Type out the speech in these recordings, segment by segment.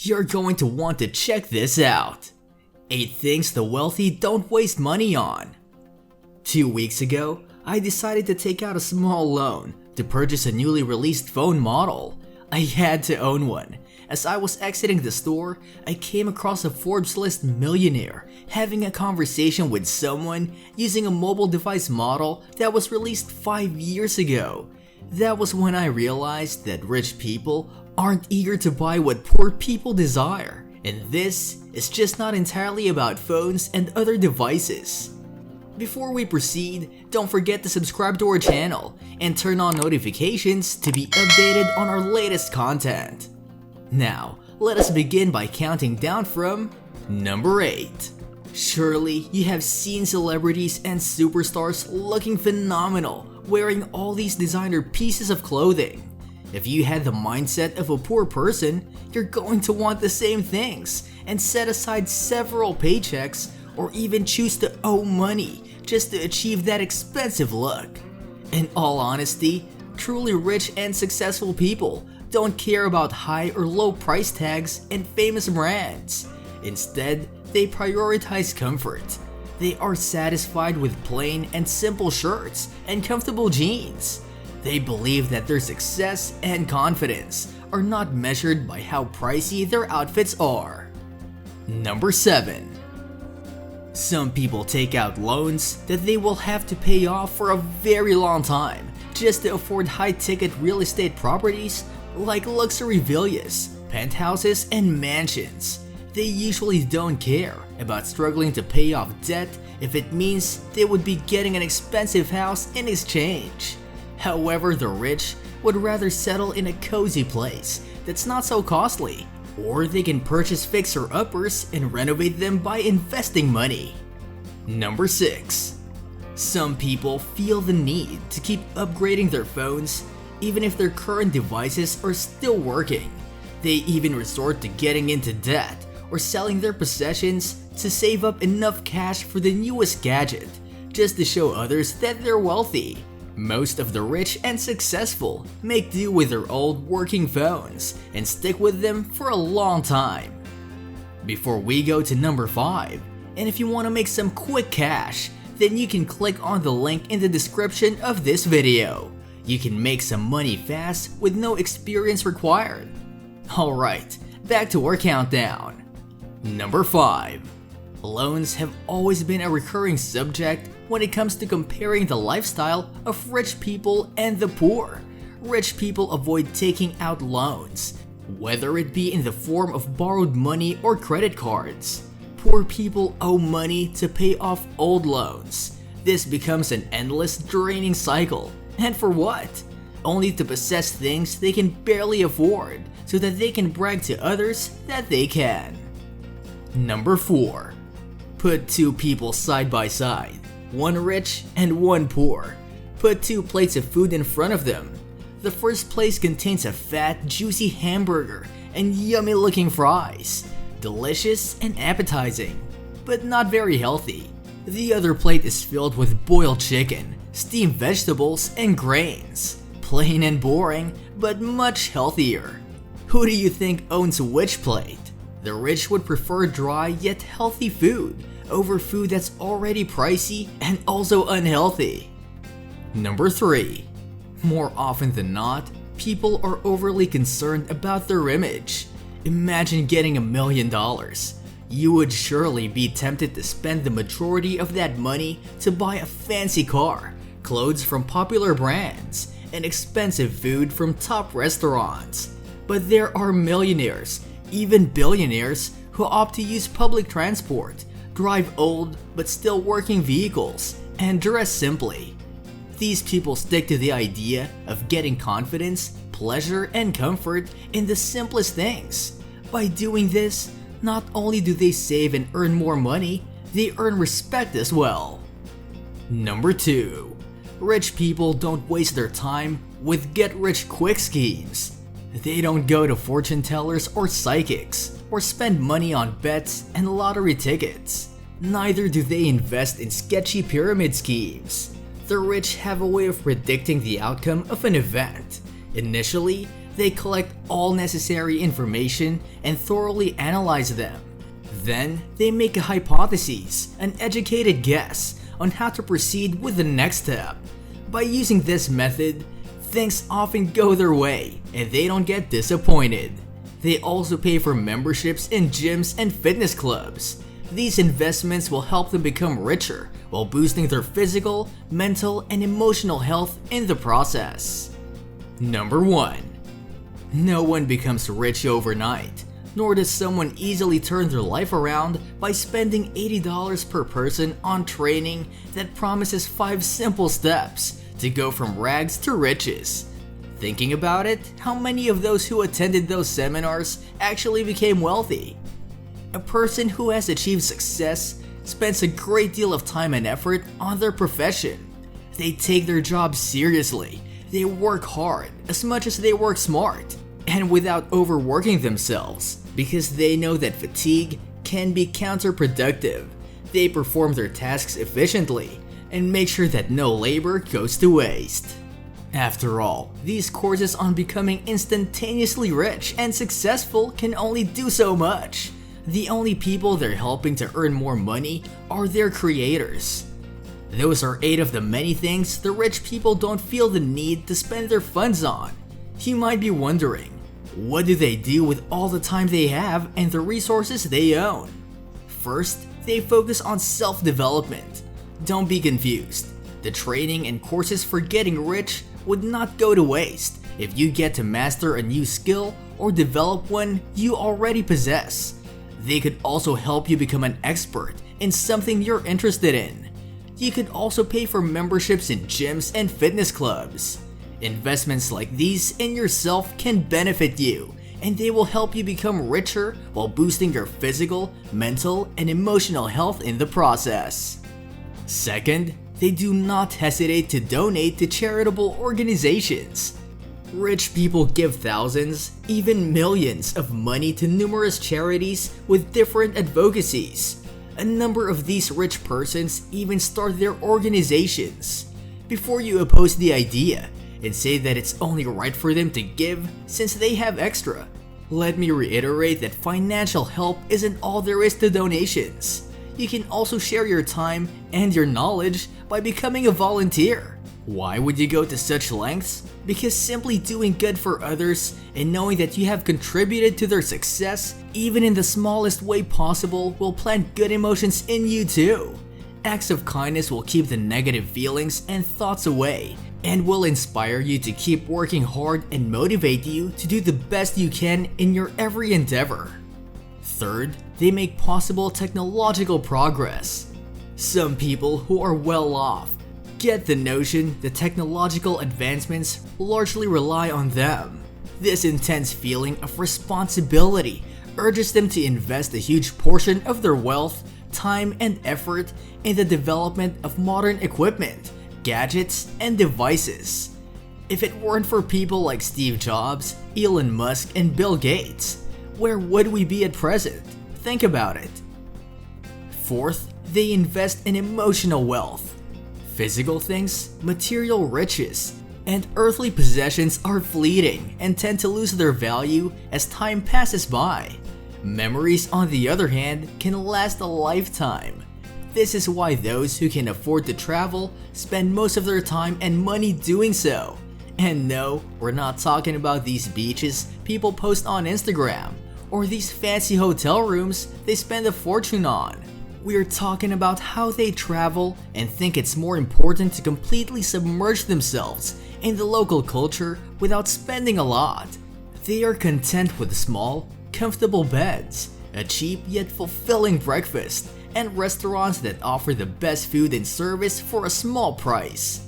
You're going to want to check this out. 8 things the wealthy don't waste money on. 2 weeks ago, I decided to take out a small loan to purchase a newly released phone model. I had to own one. As I was exiting the store, I came across a Forbes list millionaire having a conversation with someone using a mobile device model that was released 5 years ago. That was when I realized that rich people aren't eager to buy what poor people desire. And this is just not entirely about phones and other devices. Before we proceed, don't forget to subscribe to our channel and turn on notifications to be updated on our latest content. Now, let us begin by counting down from number 8. Surely you have seen celebrities and superstars looking phenomenal wearing all these designer pieces of clothing. If you had the mindset of a poor person, you're going to want the same things and set aside several paychecks or even choose to owe money just to achieve that expensive look. In all honesty, truly rich and successful people don't care about high or low price tags and famous brands. Instead, they prioritize comfort. They are satisfied with plain and simple shirts and comfortable jeans. They believe that their success and confidence are not measured by how pricey their outfits are. Number 7. Some people take out loans that they will have to pay off for a very long time just to afford high-ticket real estate properties like luxury villas, penthouses, and mansions. They usually don't care about struggling to pay off debt if it means they would be getting an expensive house in exchange. However, the rich would rather settle in a cozy place that's not so costly, or they can purchase fixer-uppers and renovate them by investing money. Number 6. Some people feel the need to keep upgrading their phones even if their current devices are still working. They even resort to getting into debt or selling their possessions to save up enough cash for the newest gadget, just to show others that they're wealthy. Most of the rich and successful make do with their old working phones and stick with them for a long time. Before we go to number 5, and if you want to make some quick cash, then you can click on the link in the description of this video. You can make some money fast with no experience required. Alright, back to our countdown. Number 5. Loans have always been a recurring subject when it comes to comparing the lifestyle of rich people and the poor. Rich people avoid taking out loans, whether it be in the form of borrowed money or credit cards. Poor people owe money to pay off old loans. This becomes an endless, draining cycle. And for what? Only to possess things they can barely afford so that they can brag to others that they can. Number 4. Put 2 people side by side, one rich and one poor. Put 2 plates of food in front of them. The first plate contains a fat, juicy hamburger and yummy looking fries. Delicious and appetizing, but not very healthy. The other plate is filled with boiled chicken, steamed vegetables, and grains. Plain and boring, but much healthier. Who do you think owns which plate? The rich would prefer dry yet healthy food over food that's already pricey and also unhealthy. Number 3. More often than not, people are overly concerned about their image. Imagine getting $1 million. You would surely be tempted to spend the majority of that money to buy a fancy car, clothes from popular brands, and expensive food from top restaurants. But there are millionaires, even billionaires, who opt to use public transport, drive old but still working vehicles, and dress simply. These people stick to the idea of getting confidence, pleasure, and comfort in the simplest things. By doing this, not only do they save and earn more money, they earn respect as well. Number 2. Rich people don't waste their time with get-rich-quick schemes. They don't go to fortune tellers or psychics, or spend money on bets and lottery tickets. Neither do they invest in sketchy pyramid schemes. The rich have a way of predicting the outcome of an event. Initially, They collect all necessary information and thoroughly analyze them. Then, they make a hypothesis, an educated guess, on how to proceed with the next step. By using this method, things often go their way and they don't get disappointed. They also pay for memberships in gyms and fitness clubs. These investments will help them become richer while boosting their physical, mental, and emotional health in the process. Number 1. No one becomes rich overnight, nor does someone easily turn their life around by spending $80 per person on training that promises 5 simple steps to go from rags to riches. Thinking about it, how many of those who attended those seminars actually became wealthy? A person who has achieved success spends a great deal of time and effort on their profession. They take their job seriously. They work hard as much as they work smart, and without overworking themselves, because they know that fatigue can be counterproductive. They perform their tasks efficiently and make sure that no labor goes to waste. After all, these courses on becoming instantaneously rich and successful can only do so much. The only people they're helping to earn more money are their creators. Those are 8 of the many things the rich people don't feel the need to spend their funds on. You might be wondering, what do they do with all the time they have and the resources they own? First, they focus on self-development. Don't be confused. The training and courses for getting rich would not go to waste if you get to master a new skill or develop one you already possess. They could also help you become an expert in something you're interested in. You could also pay for memberships in gyms and fitness clubs. Investments like these in yourself can benefit you, and they will help you become richer while boosting your physical, mental, and emotional health in the process. Second, they do not hesitate to donate to charitable organizations. Rich people give thousands, even millions of money to numerous charities with different advocacies. A number of these rich persons even start their organizations. Before you oppose the idea and say that it's only right for them to give since they have extra, let me reiterate that financial help isn't all there is to donations. You can also share your time and your knowledge by becoming a volunteer. Why would you go to such lengths? Because simply doing good for others and knowing that you have contributed to their success, even in the smallest way possible, will plant good emotions in you too. Acts of kindness will keep the negative feelings and thoughts away, and will inspire you to keep working hard and motivate you to do the best you can in your every endeavor. Third, they make possible technological progress. Some people who are well off get the notion that technological advancements largely rely on them. This intense feeling of responsibility urges them to invest a huge portion of their wealth, time, and effort in the development of modern equipment, gadgets, and devices. If it weren't for people like Steve Jobs, Elon Musk, and Bill Gates, where would we be at present? Think about it. Fourth, they invest in emotional wealth. Physical things, material riches, and earthly possessions are fleeting and tend to lose their value as time passes by. Memories, on the other hand, can last a lifetime. This is why those who can afford to travel spend most of their time and money doing so. And no, we're not talking about these beaches people post on Instagram, or these fancy hotel rooms they spend a fortune on. We're talking about how they travel and think it's more important to completely submerge themselves in the local culture without spending a lot. They are content with small, comfortable beds, a cheap yet fulfilling breakfast, and restaurants that offer the best food and service for a small price.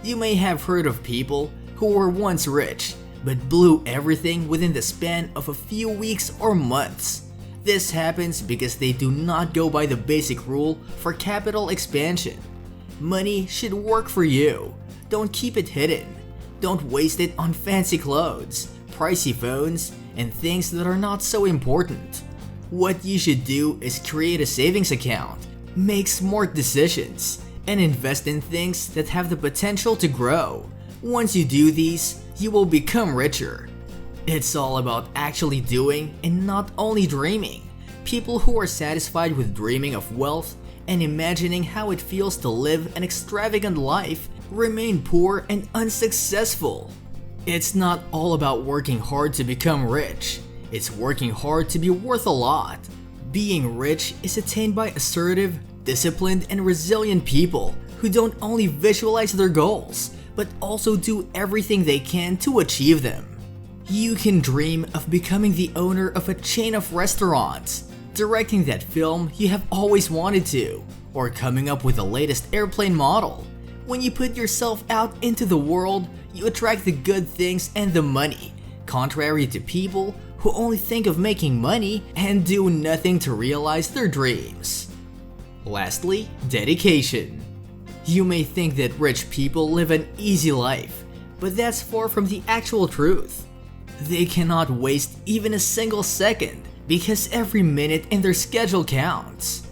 You may have heard of people who were once rich but blew everything within the span of a few weeks or months. This happens because they do not go by the basic rule for capital expansion. Money should work for you. Don't keep it hidden. Don't waste it on fancy clothes, pricey phones, and things that are not so important. What you should do is create a savings account, make smart decisions, and invest in things that have the potential to grow. Once you do these, you will become richer. It's all about actually doing and not only dreaming. People who are satisfied with dreaming of wealth and imagining how it feels to live an extravagant life remain poor and unsuccessful. It's not all about working hard to become rich. It's working hard to be worth a lot. Being rich is attained by assertive, disciplined, and resilient people who don't only visualize their goals, but also do everything they can to achieve them. You can dream of becoming the owner of a chain of restaurants, directing that film you have always wanted to, or coming up with the latest airplane model. When you put yourself out into the world, you attract the good things and the money, contrary to people who only think of making money and do nothing to realize their dreams. Lastly, dedication. You may think that rich people live an easy life, but that's far from the actual truth. They cannot waste even a single second because every minute in their schedule counts.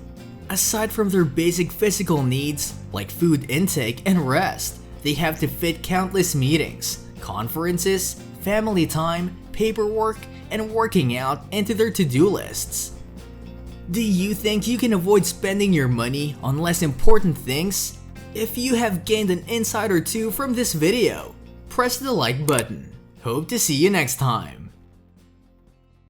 Aside from their basic physical needs like food intake and rest, they have to fit countless meetings, conferences, family time, paperwork, and working out into their to-do lists. Do you think you can avoid spending your money on less important things? If you have gained an insight or two from this video, press the like button. Hope to see you next time.